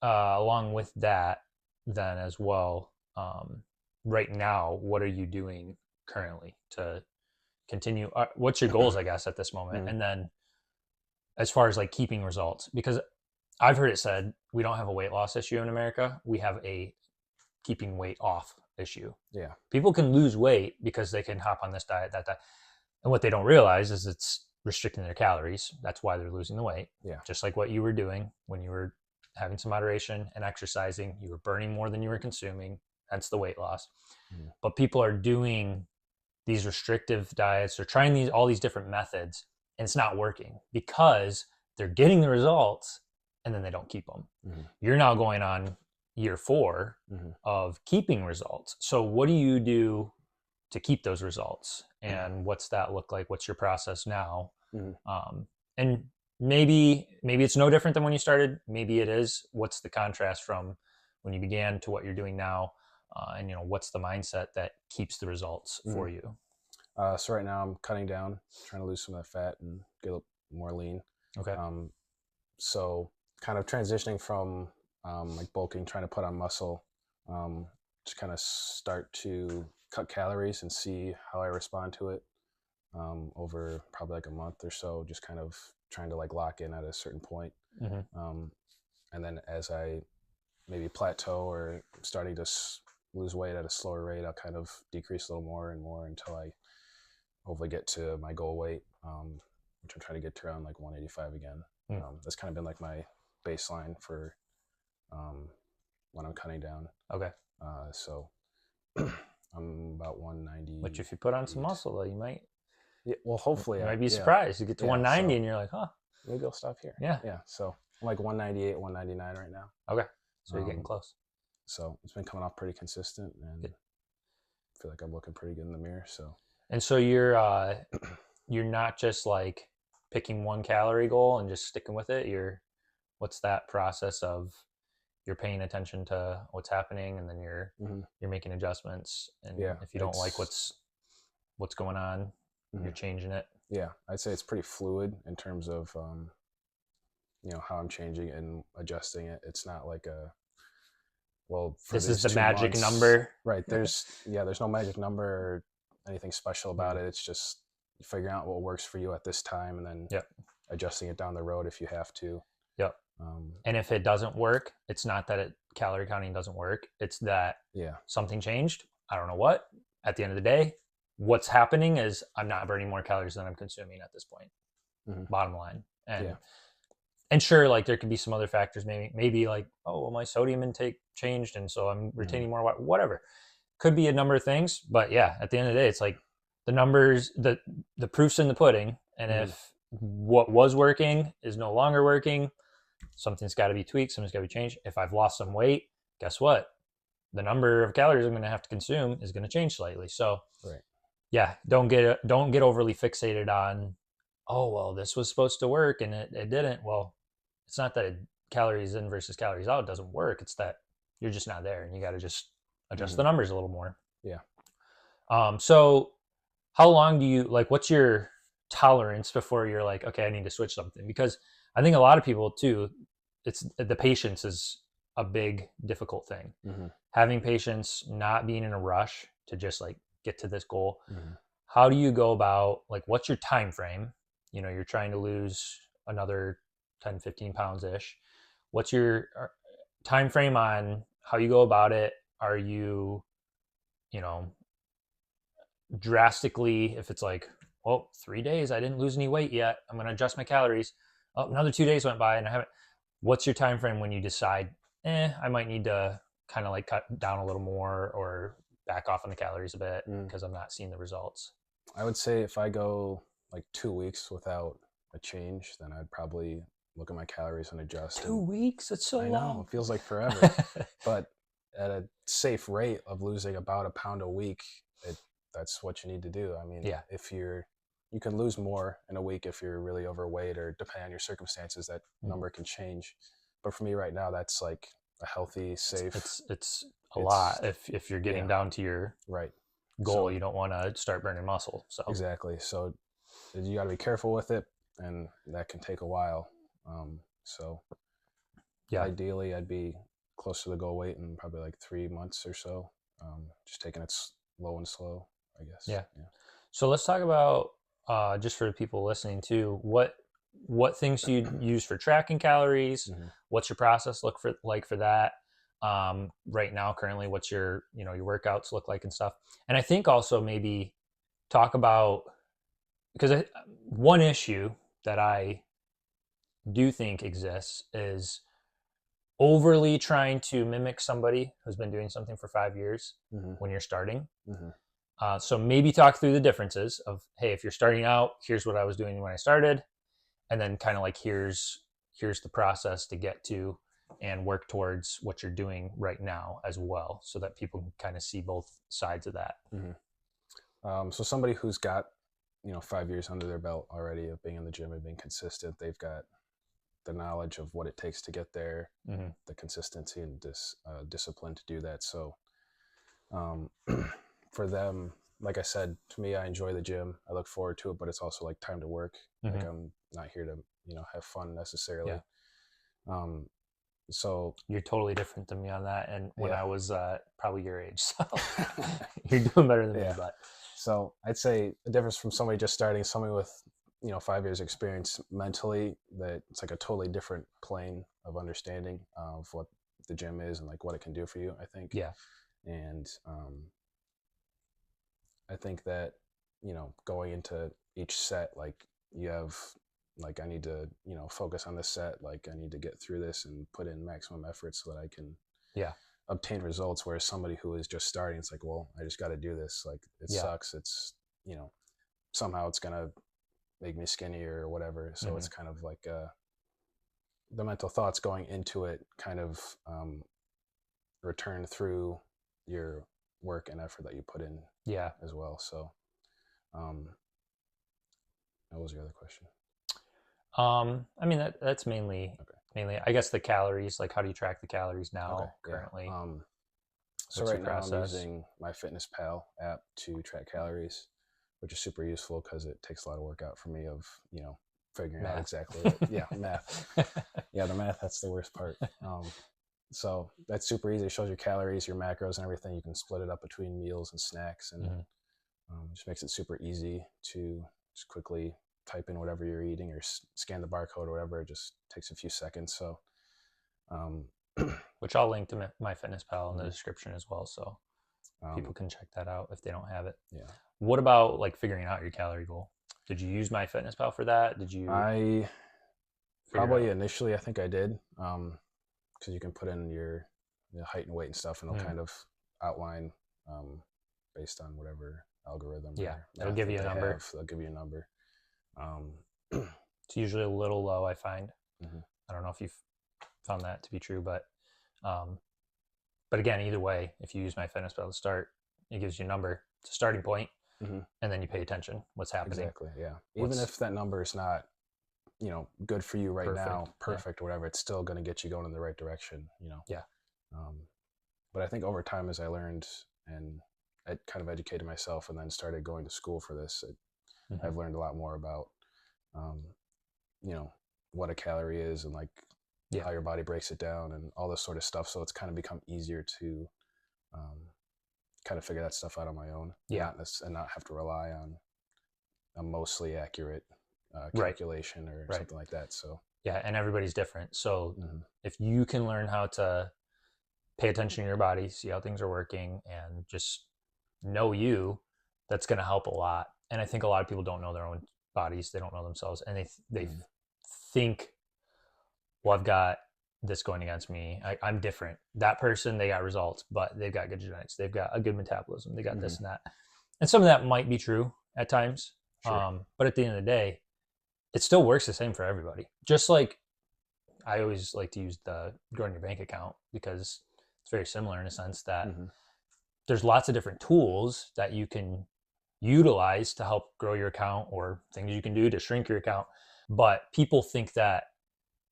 along with that, then as well, right now, what are you doing currently to continue? What's your goals, I guess, at this moment? Mm, And then, as far as like keeping results, because I've heard it said we don't have a weight loss issue in America, we have a keeping weight off issue. yeah. People can lose weight because they can hop on this diet, that diet, and what they don't realize is it's restricting their calories. That's why they're losing the weight. Yeah. Just like what you were doing when you were having some moderation and exercising, you were burning more than you were consuming. Hence the weight loss. Mm, But people are doing these restrictive diets. They're trying all these different methods, and it's not working because they're getting the results and then they don't keep them. mm, You're now going on year 4 mm. of keeping results. So what do you do to keep those results, and what's that look like? What's your process now? Mm. And maybe it's no different than when you started. Maybe it is. What's the contrast from when you began to what you're doing now? And what's the mindset that keeps the results for you? So right now I'm cutting down, trying to lose some of that fat and get a little more lean. Okay. So kind of transitioning from like bulking, trying to put on muscle, to kind of start to cut calories and see how I respond to it over probably like a month or so, just kind of trying to like lock in at a certain point. Mm-hmm. And then as I maybe plateau or starting to lose weight at a slower rate, I'll kind of decrease a little more and more until I hopefully get to my goal weight, which I'm trying to get to around like 185 again. That's kind of been like my baseline for when I'm cutting down. Okay. So I'm about 190. Which if you put on some muscle though, you might. Yeah, well, hopefully you might be surprised. You get to 190 so and you're like, huh, maybe I'll stop here. Yeah. Yeah. So I'm like 198, 199 right now. Okay. So you're getting close. So it's been coming off pretty consistent, and I feel like I'm looking pretty good in the mirror. So. And so you're not just like picking one calorie goal and just sticking with it. What's that process of? You're paying attention to what's happening, and then you're making adjustments. And if you don't like what's going on, you're changing it. Yeah, I'd say it's pretty fluid in terms of how I'm changing and adjusting it. It's not like this is the magic number, right? There's no magic number or anything special about it. It's just figuring out what works for you at this time, and then adjusting it down the road if you have to. Yep. And if it doesn't work, it's not that calorie counting doesn't work. It's that something changed. I don't know what. At the end of the day, what's happening is I'm not burning more calories than I'm consuming at this point. Bottom line. And sure, like there could be some other factors. Maybe like, oh, well, my sodium intake changed, and so I'm retaining more water. Whatever. Could be a number of things, but yeah, at the end of the day, it's like the numbers, the proof's in the pudding. And if what was working is no longer working, something's got to be tweaked, something's got to be changed. If I've lost some weight, guess what? The number of calories I'm going to have to consume is going to change slightly. So, don't get overly fixated on, oh, well, this was supposed to work and it didn't. Well, it's not that calories in versus calories out doesn't work. It's that you're just not there, and you got to just adjust the numbers a little more. Yeah. So how long do you what's your tolerance before you're like, okay, I need to switch something? Because I think a lot of people too, it's the patience is a big difficult thing. Having patience, not being in a rush to just like get to this goal. How do you go about what's your time frame? You're trying to lose another 10, 15 pounds ish. What's your time frame on how you go about it? Are you, drastically, if it's like, well, 3 days, I didn't lose any weight yet, I'm going to adjust my calories. Oh, another 2 days went by and I haven't. What's your time frame when you decide, I might need to kind of cut down a little more or back off on the calories a bit because I'm not seeing the results? I would say if I go 2 weeks without a change, then I'd probably look at my calories and adjust. 2 weeks? It's so long. I know, it feels like forever. But at a safe rate of losing about a pound a week, that's what you need to do. I mean, Yeah. if you can lose more in a week if you're really overweight, or depending on your circumstances, that number can change. But for me right now, that's like a healthy, safe. It's a It's lot if you're getting yeah, down to your right. goal. So You don't want to start burning muscle. So exactly. So you got to be careful with it, and that can take a while. So yeah, ideally, I'd be close to the goal weight in probably like 3 months or so. Just taking it low and slow, I guess. yeah. Yeah. So let's talk about just for the people listening too. What things do you use for tracking calories? Mhm. What's your process look for like for that? Right now, currently, what's your your workouts look like and stuff? And I think also maybe talk about because one issue that I do think exists is overly trying to mimic somebody who's been doing something for 5 years Mhm. when you're starting. Mhm. So maybe talk through the differences of, hey, if you're starting out, here's what I was doing when I started, and then kind of like here's the process to get to and work towards what you're doing right now as well, so that people can kind of see both sides of that. So somebody who's got 5 years under their belt already of being in the gym and being consistent, they've got the knowledge of what it takes to get there, Mm-hmm. the consistency and discipline to do that. So um, for them, like I said, to me, I enjoy the gym. I look forward to it, but it's also like time to work. Mm-hmm. Like I'm not here to have fun necessarily. Yeah. Um, so You're totally different than me on that, and when yeah. I was probably your age, so you're doing better than me. Yeah. But So I'd say the difference from somebody just starting, somebody with 5 years experience mentally, that it's like a totally different plane of understanding of what the gym is and like what it can do for you, I think. yeah, And I think that going into each set, like you have, like, I need to focus on this set, like I need to get through this and put in maximum effort so that I can yeah, obtain results. Whereas somebody who is just starting, it's like, well, I just got to do this, like it yeah, sucks, it's somehow it's gonna make me skinnier or whatever. So mm-hmm. it's kind of like the mental thoughts going into it kind of return through your work and effort that you put in yeah. as well. So um, what was your other question? I mean that's mainly Okay. mainly I guess the calories. Like, how do you track the calories Okay. now Yeah. currently? So What's your right now I'm process? using my FitnessPal app to track calories, which is super useful because it takes a lot of work out for me of figuring out Math. exactly what, yeah, math. Yeah, the math, that's the worst part. So that's super easy. It shows your calories, your macros, and everything. You can split it up between meals and snacks, and Mm-hmm. just makes it super easy to just quickly type in whatever you're eating or scan the barcode or whatever. It just takes a few seconds. So um, Which I'll link to my fitness pal in the description as well, so people um, can check that out if they don't have it. yeah, What about like figuring out your calorie goal? Did you use my fitness pal for that? Did you I figure probably out? initially, I think I did, because you can put in your height and weight and stuff, and it'll Mm, kind of outline based on whatever algorithm yeah, or it'll math give that you a they number. have. They'll give you a number. Um, It's usually a little low, I find. mhm. I don't know if you've found that to be true, um, but again, either way, if you use my fitness pal to start, it gives you a number. It's a starting point, Mm-hmm. and then you pay attention. What's happening? Exactly. Yeah. Even What's if that number is not, good for you right perfect? now, perfect or whatever, it's still going to get you going in the right direction. Yeah. Um, but I think over time, as I learned and I kind of educated myself and then started going to school for this, Mm-hmm. I've learned a lot more about, um, what a calorie is and like Yeah. how your body breaks it down and all this sort of stuff. So it's kind of become easier to um, kind of figure that stuff out on my own, Yeah. and not have to rely on a mostly accurate Right. calculation or Right. something like that. So Yeah, and everybody's different. So mm-hmm. if you can learn how to pay attention to your body, see how things are working, and just know you, that's going to help a lot. And I think a lot of people don't know their own bodies; they don't know themselves, and they Mm-hmm. think, well, I've got this going against me. I'm different. That person, they got results, but they've got good genetics. They've got a good metabolism. They got Mm-hmm. this and that, and some of that might be true at times. Sure. But at the end of the day, it still works the same for everybody. Just like I always like to use the growing your bank account because it's very similar in a sense that Mm-hmm. there's lots of different tools that you can utilize to help grow your account or things you can do to shrink your account. But people think that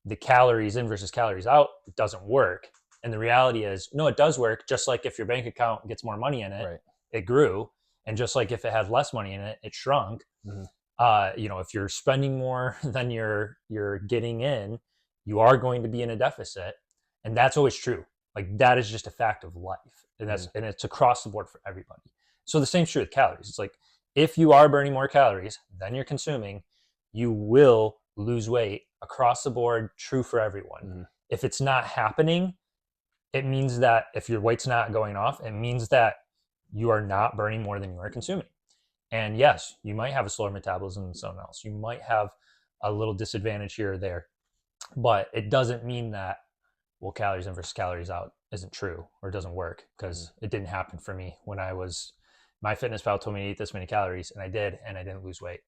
the calories in versus calories out doesn't work. And the reality is, no, it does work. Just like if your bank account gets more money in it, Right. it grew. And just like if it had less money in it, it shrunk. Mm-hmm. If you're spending more than you're getting in, you are going to be in a deficit. And that's always true. Like that is just a fact of life. And and it's across the board for everybody. So the same true with calories. It's like if you are burning more calories than you're consuming, you will lose weight across the board, true for everyone. Mm-hmm. If it's not happening, it means that if your weight's not going off, it means that you are not burning more than you are consuming. And yes, you might have a slower metabolism than someone else. You might have a little disadvantage here or there, but it doesn't mean that, well, calories in versus calories out isn't true or doesn't work, because it didn't happen for me when my fitness pal told me to eat this many calories and I did, and I didn't lose weight.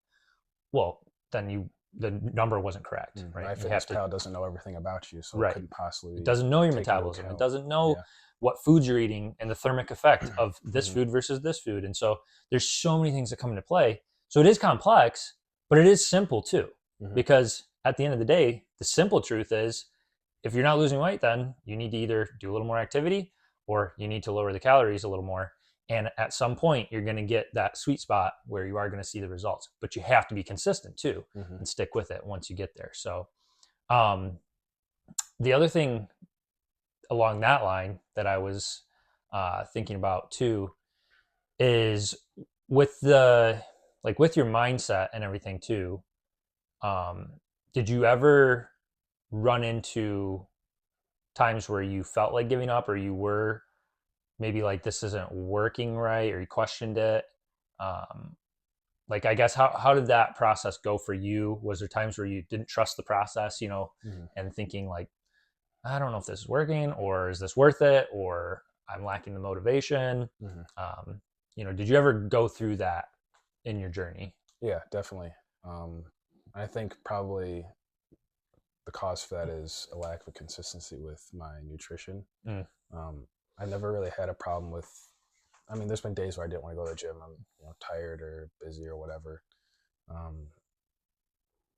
Well, then the number wasn't correct, right? My fitness pal doesn't know everything about you, so it couldn't possibly. It doesn't know your metabolism. It doesn't know what foods you're eating and the thermic effect of this food versus this food. And so there's so many things that come into play. So it is complex, but it is simple too, because at the end of the day, the simple truth is, if you're not losing weight, then you need to either do a little more activity or you need to lower the calories a little more. And at some point, you're going to get that sweet spot where you are going to see the results. But you have to be consistent too and stick with it once you get there. So the other thing along that line that I was thinking about too is with your mindset and everything too. Did you ever run into times where you felt like giving up, or you were maybe like, this isn't working right, or you questioned it? I guess how did that process go for you? Was there times where you didn't trust the process, and thinking like, I don't know if this is working, or is this worth it, or I'm lacking the motivation? Did you ever go through that in your journey? Yeah, definitely. I think probably the cause for that is a lack of consistency with my nutrition. I never really had a problem with. I mean, there's been days where I didn't want to go to the gym. I'm tired or busy or whatever.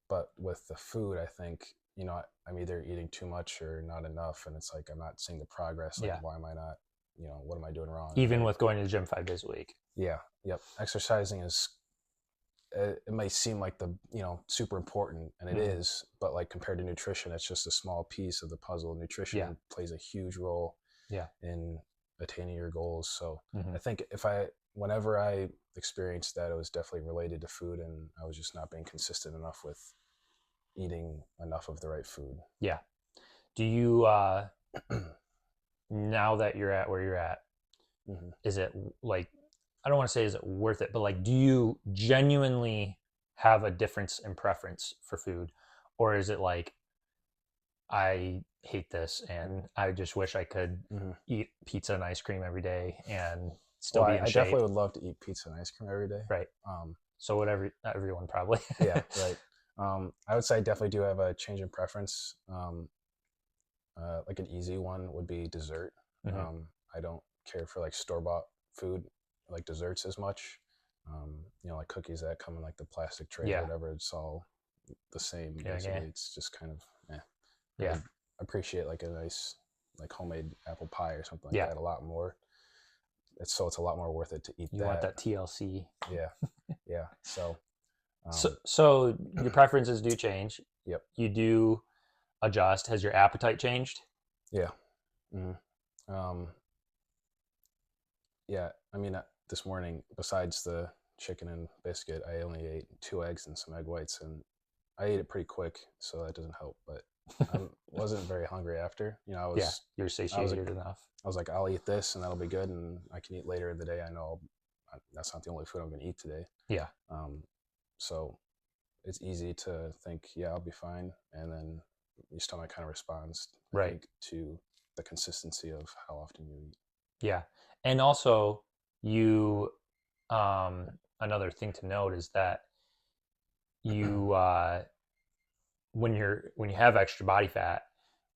But with the food, I think I'm either eating too much or not enough, and it's like I'm not seeing the progress. Like, why am I not? What am I doing wrong? Even with going to the gym 5 days a week. Yeah. Yep. Exercising is. It may seem like the super important, and it is, but like compared to nutrition, it's just a small piece of the puzzle. Nutrition plays a huge role in attaining your goals. So I think whenever I experienced that, it was definitely related to food, and I was just not being consistent enough with eating enough of the right food. Yeah. Do you now that you're at where you're at, is it like, I don't want to say is it worth it, but like, do you genuinely have a difference in preference for food? Or is it like, I hate this and I just wish I could eat pizza and ice cream every day and still be in shape? I definitely would love to eat pizza and ice cream every day. Right. So whatever, everyone probably. Yeah, right. I would say I definitely do have a change in preference. Like an easy one would be dessert. I don't care for like store-bought food, like desserts, as much. Like cookies that come in like the plastic tray or whatever, it's all the same basically. It's just kind of I appreciate like a nice like homemade apple pie or something like that a lot more. It's a lot more worth it to eat you want that TLC. Yeah. So your preferences do change. Yep. You do adjust. Has your appetite changed? Yeah. Yeah, I mean, this morning, besides the chicken and biscuit, I only ate 2 eggs and some egg whites, and I ate it pretty quick, so that doesn't help. But I wasn't very hungry after. You're satiated enough. I was like, I'll eat this, and that'll be good, and I can eat later in the day. I know that's not the only food I'm going to eat today. Yeah. So it's easy to think, I'll be fine, and then your stomach kind of responds, I think, to the consistency of how often you eat. Yeah. And also you, another thing to note is that you, when you have extra body fat,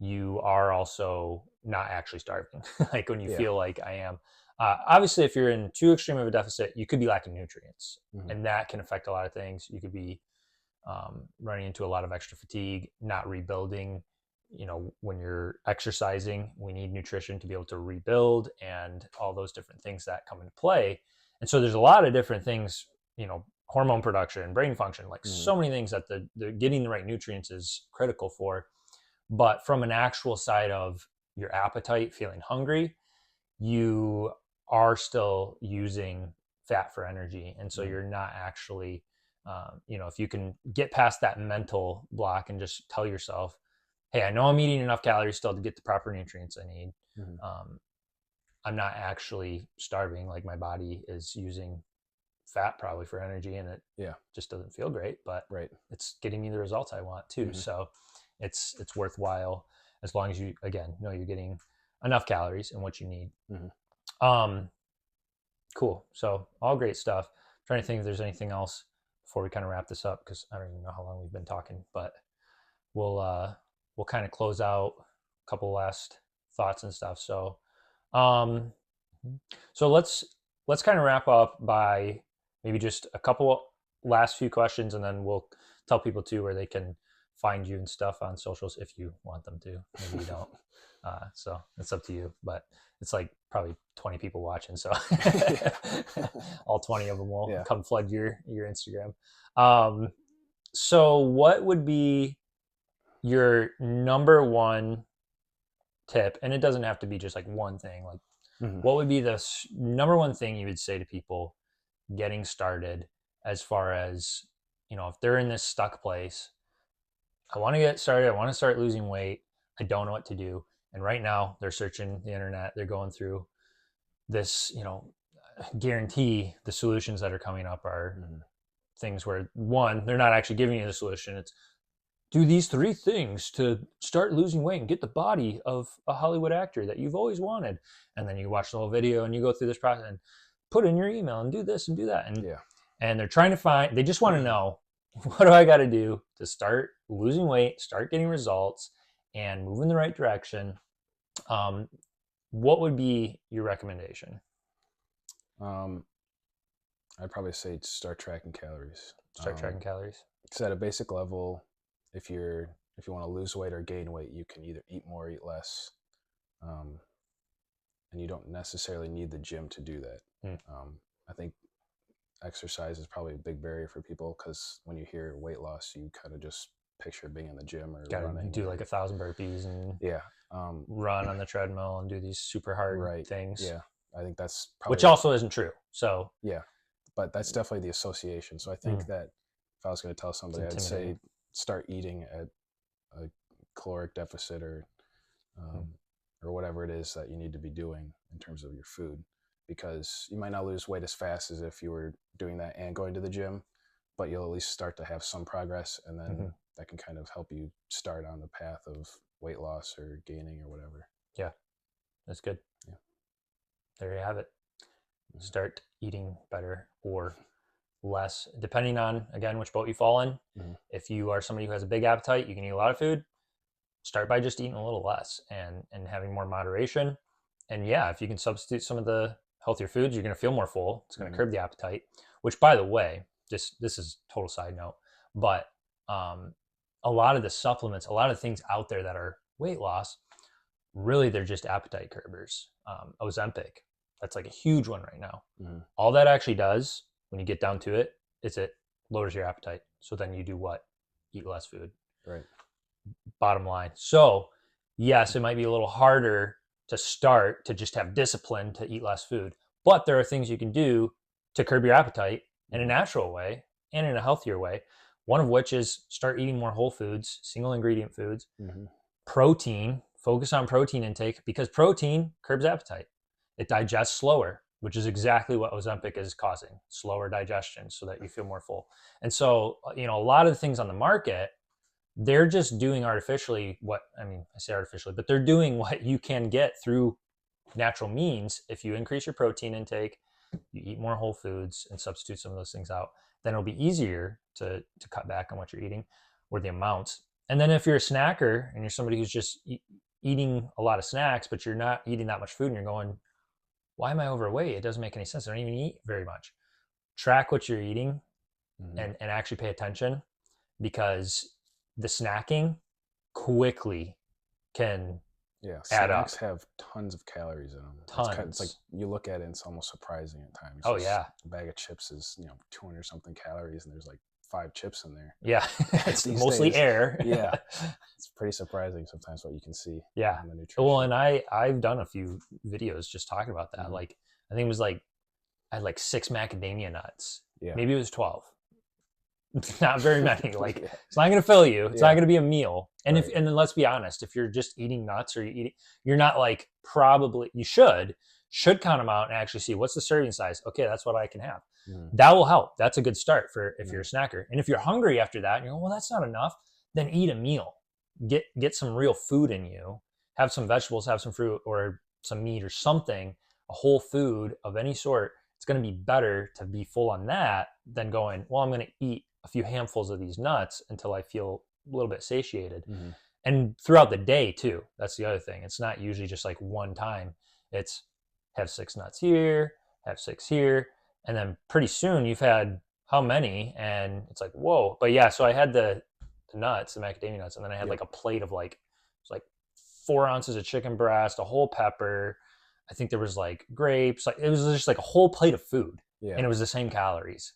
you are also not actually starving, like when you Yeah. feel like I am. Obviously, if you're in too extreme of a deficit, you could be lacking nutrients, Hmm. and that can affect a lot of things. You could be running into a lot of extra fatigue, not rebuilding. When you're exercising, we need nutrition to be able to rebuild and all those different things that come into play. And so there's a lot of different things, hormone production, brain function, like Hmm. so many things that the getting the right nutrients is critical for. But from an actual side of your appetite, feeling hungry, you are still using fat for energy. And so Hmm. you're not actually, if you can get past that mental block and just tell yourself, hey, I know I'm eating enough calories still to get the proper nutrients I need. Hmm. Um, I'm not actually starving. Like my body is using fat probably for energy, and it Yeah. just doesn't feel great, but Right. it's getting me the results I want too. Hmm. So it's worthwhile as long as you, again, know you're getting enough calories and what you need. Hmm. Um, cool. So all great stuff. I'm trying to think if there's anything else before we kind of wrap this up, because I don't even know how long we've been talking, but we'll we'll kind of close out a couple last thoughts and stuff. Um, so let's kind of wrap up by maybe just a couple last few questions, and then we'll tell people too where they can find you and stuff on socials if you want them to. Maybe you don't. So it's up to you. But it's like probably 20 people watching, so all 20 of them will Yeah. come flood your Instagram. Um, so what would be your number one tip? And it doesn't have to be just like one thing. Like, Hmm. what would be the number one thing you would say to people getting started, as far as, if they're in this stuck place? I want to get started. I want to start losing weight. I don't know what to do. And right now they're searching the internet. They're going through this, guarantee the solutions that are coming up are Hmm. things where, one, they're not actually giving you the solution. It's do these three things to start losing weight and get the body of a Hollywood actor that you've always wanted. And then you watch the whole video and you go through this process and put in your email and do this and do that. Yeah. And they're trying to find, they just want to know, what do I got to do to start losing weight, start getting results, and move in the right direction? Um, what would be your recommendation? Um, I'd probably say start tracking calories. Start tracking calories. Because at a basic level, if you want to lose weight or gain weight, you can either eat more, or eat less, um, and you don't necessarily need the gym to do that. Hmm. I think exercise is probably a big barrier for people because when you hear weight loss, you kind of just picture being in the gym or Got to running. do Or like 1,000 burpees and yeah, um, run on the treadmill and do these super hard right. things, Yeah, I think that's which probably also isn't true. So yeah, but that's definitely the association. So I think that if I was going to tell it's somebody, I'd say intimidating. start eating at a caloric deficit Mm. um, or whatever it is that you need to be doing in terms of your food, because you might not lose weight as fast as if you were doing that and going to the gym, but you'll at least start to have some progress, and then Mm-hmm. that can kind of help you start on the path of weight loss or gaining or whatever. Yeah, that's good. Yeah. There you have it. Mhm. Start eating better or less, depending on, again, which boat you fall in. Mhm. If you are somebody who has a big appetite, you can eat a lot of food. Start by just eating a little less and having more moderation. And yeah, if you can substitute some of the healthier foods, you're going to feel more full. It's going to Mhm. curb the appetite. Which, by the way, just this is total side note, but um, a lot of the supplements, a lot of things out there that are weight loss, really they're just appetite curbers. Ozempic, that's like a huge one right now. Mhm. All that actually does, when you get down to it, is it lowers your appetite. So then you do what? Eat less food. Right. Bottom line. So yes, it might be a little harder to start to just have discipline to eat less food, but there are things you can do to curb your appetite in a Mhm. natural way and in a healthier way. One of which is start eating more whole foods, single ingredient foods, Mhm. protein, focus on protein intake, because protein curbs appetite. It digests slower, which is exactly what Ozempic is causing, slower digestion so that you feel more full. And so, a lot of the things on the market, they're just doing artificially what, I mean, I say artificially, but they're doing what you can get through natural means. If you increase your protein intake, you eat more whole foods and substitute some of those things out, then it'll be easier to cut back on what you're eating or the amounts. And then if you're a snacker and you're somebody who's just eating a lot of snacks, but you're not eating that much food, and you're going, why am I overweight? It doesn't make any sense. I don't even eat very much. Track what you're eating and actually pay attention, because the snacking quickly can add up. Snacks have tons of calories in them. Tons. It's like you look at it, and it's almost surprising at times. Oh yeah, a bag of chips is 200 something calories, and there's like 5 chips in there. yeah. It's mostly days. air. Yeah, it's pretty surprising sometimes what you can see. Yeah. In the nutrition. Well, and I've done a few videos just talking about that. Like I think it was like I had like 6 macadamia nuts. Yeah. Maybe it was 12. Not very many. Like it's not going to fill you. It's not going to be a meal. And right. and then let's be honest, if you're just eating nuts, or you're not like, probably you should count them out and actually see what's the serving size. Okay, that's what I can have. That will help. That's a good start for if you're a snacker. And if you're hungry after that, and you're going, well, that's not enough, then eat a meal. Get some real food in you. Have some vegetables, have some fruit or some meat or something, a whole food of any sort. It's going to be better to be full on that than going, well, I'm going to eat a few handfuls of these nuts until I feel a little bit satiated. And throughout the day too. That's the other thing. It's not usually just like one time. It's have 6 nuts here, have 6 here. And then pretty soon you've had how many? And it's like, whoa. But yeah, so I had the nuts, the macadamia nuts. And then I had like a plate of like, it's like 4 ounces of chicken breast, a whole pepper. I think there was like grapes. Like it was just like a whole plate of food. And it was the same calories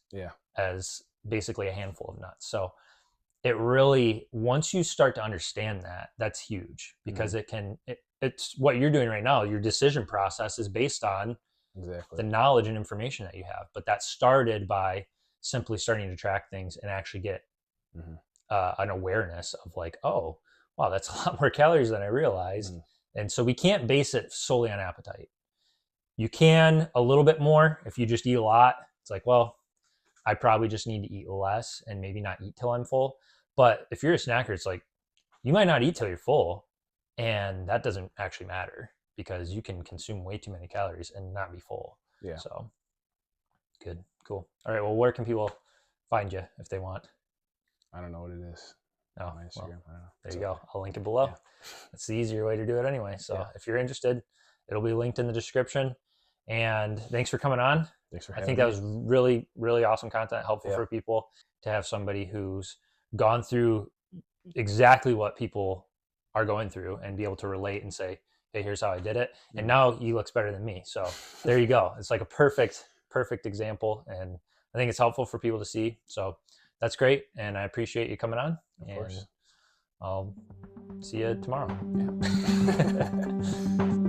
as basically a handful of nuts. So it really, once you start to understand that, that's huge, because it's what you're doing right now. Your decision process is based on the knowledge and information that you have. But that started by simply starting to track things and actually get an awareness of like, oh, wow, that's a lot more calories than I realized. And so we can't base it solely on appetite. You can a little bit more if you just eat a lot. It's like, well, I probably just need to eat less and maybe not eat till I'm full. But if you're a snacker, it's like you might not eat till you're full, and that doesn't actually matter, because you can consume way too many calories and not be full. Yeah. So good, cool. All right. Well, where can people find you if they want? I don't know what it is. Oh, on Instagram. well, I don't know. there you go. I'll link it below. Yeah. That's the easier way to do it anyway. So if you're interested, it'll be linked in the description. And thanks for coming on. Thanks for I having think me. that was really, really awesome content, helpful for people to have somebody who's gone through exactly what people are going through and be able to relate and say, hey, here's how I did it. And now he looks better than me. So there you go. It's like a perfect example. And I think it's helpful for people to see. So that's great. And I appreciate you coming on. Of course. I'll see you tomorrow. Yeah.